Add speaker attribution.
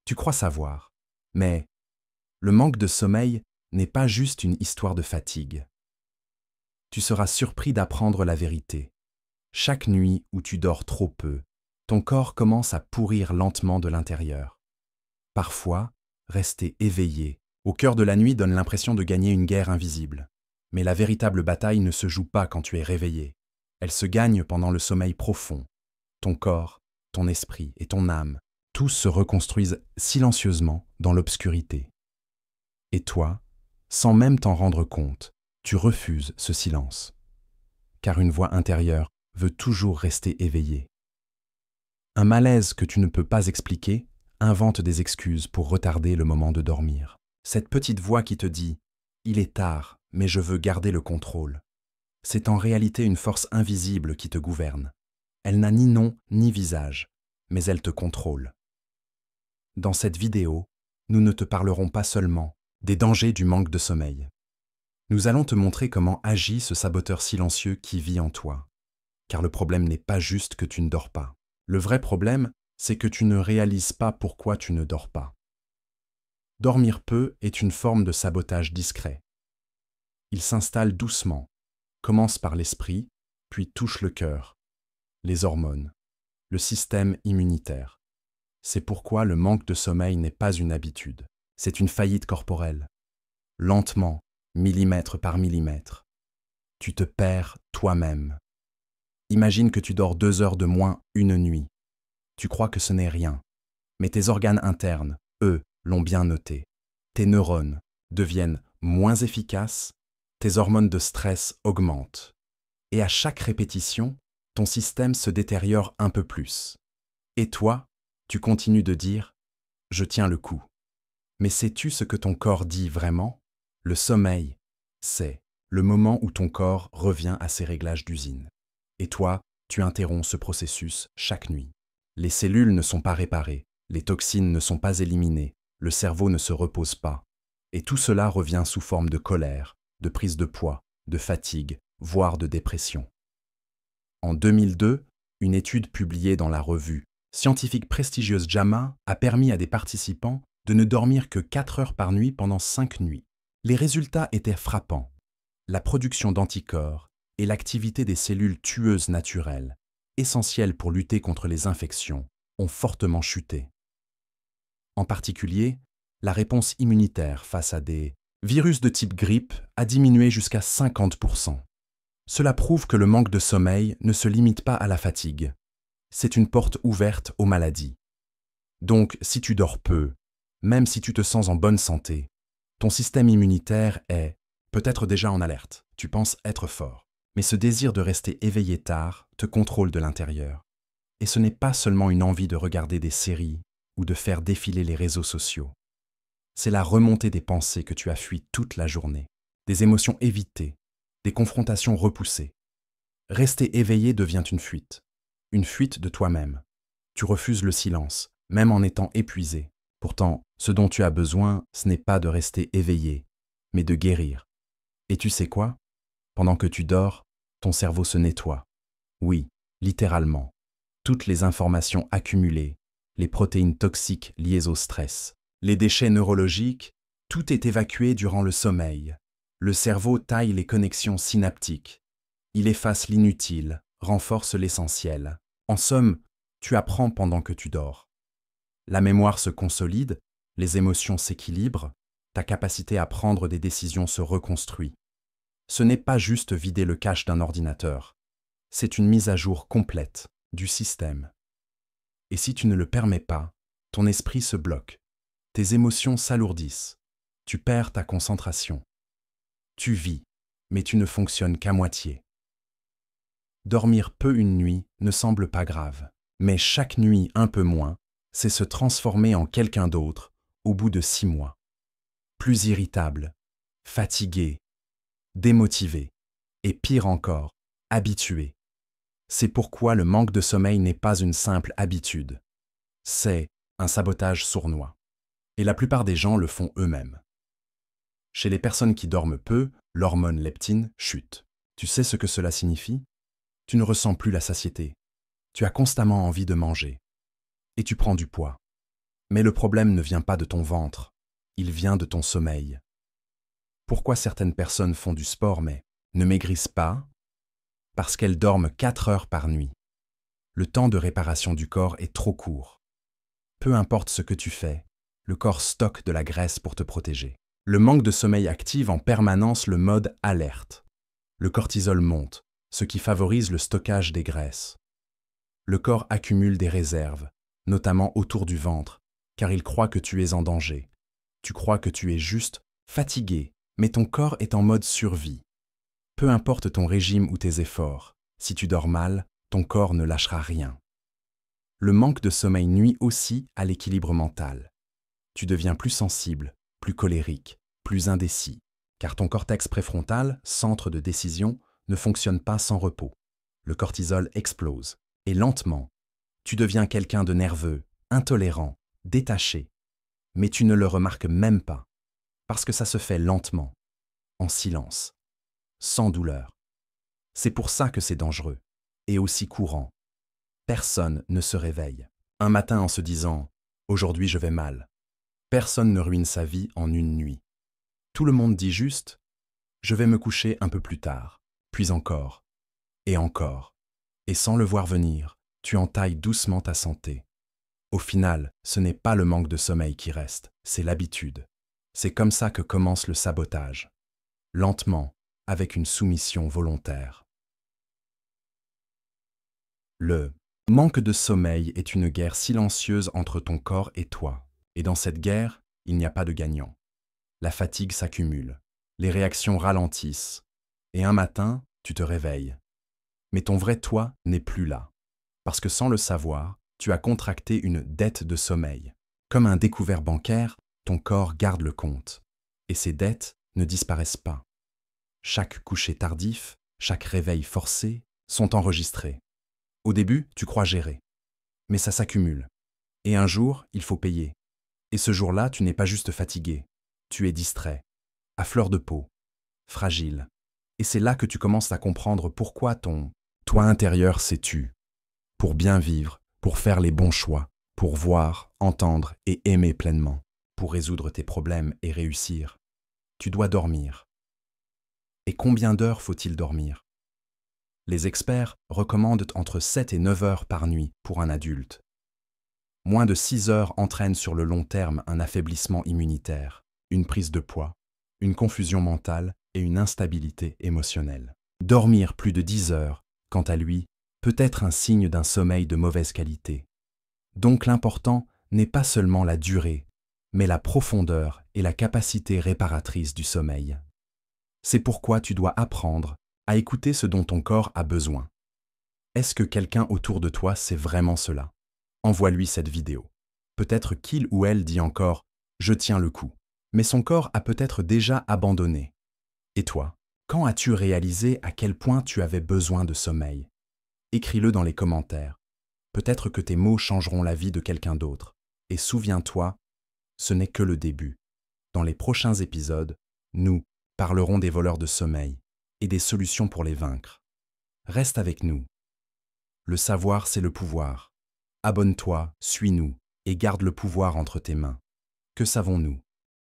Speaker 1: Tu crois savoir. Mais le manque de sommeil n'est pas juste une histoire de fatigue. Tu seras surpris d'apprendre la vérité. Chaque nuit où tu dors trop peu, ton corps commence à pourrir lentement de l'intérieur. Parfois, rester éveillé, au cœur de la nuit donne l'impression de gagner une guerre invisible. Mais la véritable bataille ne se joue pas quand tu es réveillé. Elle se gagne pendant le sommeil profond. Ton corps, ton esprit et ton âme, tous se reconstruisent silencieusement dans l'obscurité. Et toi, sans même t'en rendre compte, tu refuses ce silence. Car une voix intérieure veut toujours rester éveillée. Un malaise que tu ne peux pas expliquer invente des excuses pour retarder le moment de dormir. Cette petite voix qui te dit « Il est tard, mais je veux garder le contrôle », c'est en réalité une force invisible qui te gouverne. Elle n'a ni nom ni visage, mais elle te contrôle. Dans cette vidéo, nous ne te parlerons pas seulement des dangers du manque de sommeil. Nous allons te montrer comment agit ce saboteur silencieux qui vit en toi. Car le problème n'est pas juste que tu ne dors pas. Le vrai problème, c'est que tu ne réalises pas pourquoi tu ne dors pas. Dormir peu est une forme de sabotage discret. Il s'installe doucement, commence par l'esprit, puis touche le cœur, les hormones, le système immunitaire. C'est pourquoi le manque de sommeil n'est pas une habitude, c'est une faillite corporelle. Lentement, millimètre par millimètre, tu te perds toi-même. Imagine que tu dors 2 heures de moins une nuit. Tu crois que ce n'est rien, mais tes organes internes, eux, l'ont bien noté. Tes neurones deviennent moins efficaces, tes hormones de stress augmentent. Et à chaque répétition, ton système se détériore un peu plus. Et toi, tu continues de dire « je tiens le coup ». Mais sais-tu ce que ton corps dit vraiment? Le sommeil, c'est le moment où ton corps revient à ses réglages d'usine. Et toi, tu interromps ce processus chaque nuit. Les cellules ne sont pas réparées, les toxines ne sont pas éliminées, le cerveau ne se repose pas. Et tout cela revient sous forme de colère, de prise de poids, de fatigue, voire de dépression. En 2002, une étude publiée dans la revue scientifique prestigieuse JAMA a permis à des participants de ne dormir que 4 heures par nuit pendant 5 nuits. Les résultats étaient frappants. La production d'anticorps et l'activité des cellules tueuses naturelles, essentielles pour lutter contre les infections, ont fortement chuté. En particulier, la réponse immunitaire face à des virus de type grippe a diminué jusqu'à 50%. Cela prouve que le manque de sommeil ne se limite pas à la fatigue. C'est une porte ouverte aux maladies. Donc, si tu dors peu, même si tu te sens en bonne santé, ton système immunitaire est peut-être déjà en alerte, tu penses être fort. Mais ce désir de rester éveillé tard te contrôle de l'intérieur. Et ce n'est pas seulement une envie de regarder des séries ou de faire défiler les réseaux sociaux. C'est la remontée des pensées que tu as fuies toute la journée, des émotions évitées, des confrontations repoussées. Rester éveillé devient une fuite de toi-même. Tu refuses le silence, même en étant épuisé. Pourtant, ce dont tu as besoin, ce n'est pas de rester éveillé, mais de guérir. Et tu sais quoi? Pendant que tu dors, ton cerveau se nettoie. Oui, littéralement. Toutes les informations accumulées, les protéines toxiques liées au stress, les déchets neurologiques, tout est évacué durant le sommeil. Le cerveau taille les connexions synaptiques. Il efface l'inutile, renforce l'essentiel. En somme, tu apprends pendant que tu dors. La mémoire se consolide, les émotions s'équilibrent, ta capacité à prendre des décisions se reconstruit. Ce n'est pas juste vider le cache d'un ordinateur, c'est une mise à jour complète du système. Et si tu ne le permets pas, ton esprit se bloque, tes émotions s'alourdissent, tu perds ta concentration. Tu vis, mais tu ne fonctionnes qu'à moitié. Dormir peu une nuit ne semble pas grave, mais chaque nuit un peu moins, c'est se transformer en quelqu'un d'autre au bout de 6 mois. Plus irritable, fatigué, démotivé, et pire encore, habitué. C'est pourquoi le manque de sommeil n'est pas une simple habitude. C'est un sabotage sournois. Et la plupart des gens le font eux-mêmes. Chez les personnes qui dorment peu, l'hormone leptine chute. Tu sais ce que cela signifie? Tu ne ressens plus la satiété. Tu as constamment envie de manger. Et tu prends du poids. Mais le problème ne vient pas de ton ventre, il vient de ton sommeil. Pourquoi certaines personnes font du sport mais ne maigrissent pas? Parce qu'elles dorment 4 heures par nuit. Le temps de réparation du corps est trop court. Peu importe ce que tu fais, le corps stocke de la graisse pour te protéger. Le manque de sommeil active en permanence le mode alerte. Le cortisol monte, ce qui favorise le stockage des graisses. Le corps accumule des réserves, notamment autour du ventre, car il croit que tu es en danger. Tu crois que tu es juste fatigué, mais ton corps est en mode survie. Peu importe ton régime ou tes efforts, si tu dors mal, ton corps ne lâchera rien. Le manque de sommeil nuit aussi à l'équilibre mental. Tu deviens plus sensible, plus colérique, plus indécis, car ton cortex préfrontal, centre de décision, ne fonctionne pas sans repos. Le cortisol explose, et lentement, tu deviens quelqu'un de nerveux, intolérant, détaché. Mais tu ne le remarques même pas, parce que ça se fait lentement, en silence, sans douleur. C'est pour ça que c'est dangereux, et aussi courant. Personne ne se réveille un matin en se disant « Aujourd'hui je vais mal ». Personne ne ruine sa vie en une nuit. Tout le monde dit juste « Je vais me coucher un peu plus tard », puis encore, et encore. Et sans le voir venir, tu entailles doucement ta santé. Au final, ce n'est pas le manque de sommeil qui reste, c'est l'habitude. C'est comme ça que commence le sabotage. Lentement, avec une soumission volontaire. Le manque de sommeil est une guerre silencieuse entre ton corps et toi. Et dans cette guerre, il n'y a pas de gagnant. La fatigue s'accumule, les réactions ralentissent, et un matin, tu te réveilles. Mais ton vrai toi n'est plus là, parce que sans le savoir, tu as contracté une dette de sommeil. Comme un découvert bancaire, ton corps garde le compte, et ces dettes ne disparaissent pas. Chaque coucher tardif, chaque réveil forcé sont enregistrés. Au début, tu crois gérer, mais ça s'accumule. Et un jour, il faut payer. Et ce jour-là, tu n'es pas juste fatigué, tu es distrait, à fleur de peau, fragile. Et c'est là que tu commences à comprendre pourquoi ton toi intérieur s'est tu. Pour bien vivre, pour faire les bons choix, pour voir, entendre et aimer pleinement, pour résoudre tes problèmes et réussir. Tu dois dormir. Et combien d'heures faut-il dormir? Les experts recommandent entre 7 et 9 heures par nuit pour un adulte. Moins de 6 heures entraînent sur le long terme un affaiblissement immunitaire, une prise de poids, une confusion mentale et une instabilité émotionnelle. Dormir plus de 10 heures, quant à lui, peut être un signe d'un sommeil de mauvaise qualité. Donc l'important n'est pas seulement la durée, mais la profondeur et la capacité réparatrice du sommeil. C'est pourquoi tu dois apprendre à écouter ce dont ton corps a besoin. Est-ce que quelqu'un autour de toi sait vraiment cela? Envoie-lui cette vidéo. Peut-être qu'il ou elle dit encore « je tiens le coup », mais son corps a peut-être déjà abandonné. Et toi, quand as-tu réalisé à quel point tu avais besoin de sommeil? Écris-le dans les commentaires. Peut-être que tes mots changeront la vie de quelqu'un d'autre. Et souviens-toi, ce n'est que le début. Dans les prochains épisodes, nous parlerons des voleurs de sommeil et des solutions pour les vaincre. Reste avec nous. Le savoir, c'est le pouvoir. Abonne-toi, suis-nous et garde le pouvoir entre tes mains. Que savons-nous?